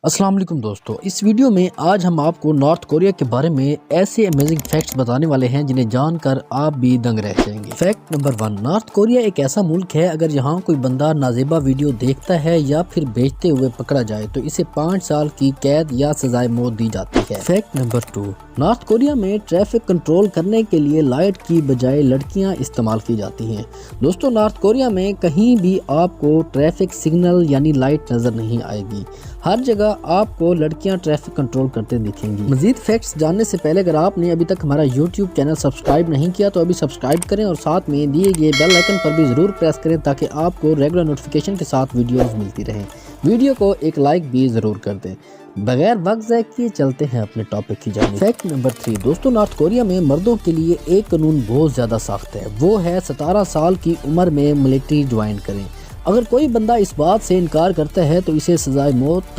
अस्सलाम वालेकुम दोस्तों, इस वीडियो में आज हम आपको नॉर्थ कोरिया के बारे में ऐसे अमेजिंग फैक्ट्स बताने वाले हैं जिन्हें जानकर आप भी दंग रह जाएंगे। फैक्ट नंबर 1, नॉर्थ कोरिया एक ऐसा मुल्क है अगर यहाँ कोई बंदा नाजेबा वीडियो देखता है या फिर बेचते हुए पकड़ा जाए तो इसे 5 साल की कैद या सजाए मौत दी जाती है। फैक्ट नंबर 2, नॉर्थ कोरिया में ट्रैफिक कंट्रोल करने के लिए लाइट की बजाय लड़कियां इस्तेमाल की जाती हैं। दोस्तों, नॉर्थ कोरिया में कहीं भी आपको ट्रैफिक सिग्नल यानी लाइट नजर नहीं आएगी। हर जगह आपको लड़कियां ट्रैफिक कंट्रोल करते दिखेंगी। मजीद फैक्ट्स जानने से पहले अगर आपने अभी तक हमारा YouTube चैनल सब्सक्राइब नहीं किया तो अभी सब्सक्राइब करें और साथ में दिए गए बेल आइकन पर भी ज़रूर प्रेस करें ताकि आपको रेगुलर नोटिफिकेशन के साथ वीडियोस मिलती रहें। वीडियो को एक लाइक भी ज़रूर कर दें। बगैर वक्त ज़ाय किए चलते हैं अपने टॉपिक की जानिब। फैक्ट नंबर 3, दोस्तों नॉर्थ कोरिया में मर्दों के लिए एक कानून बहुत ज़्यादा सख्त है, वो है 17 साल की उम्र में मिलिट्री ज्वाइन करें। अगर कोई बंदा इस बात से इनकार करता है तो इसे सजाए मौत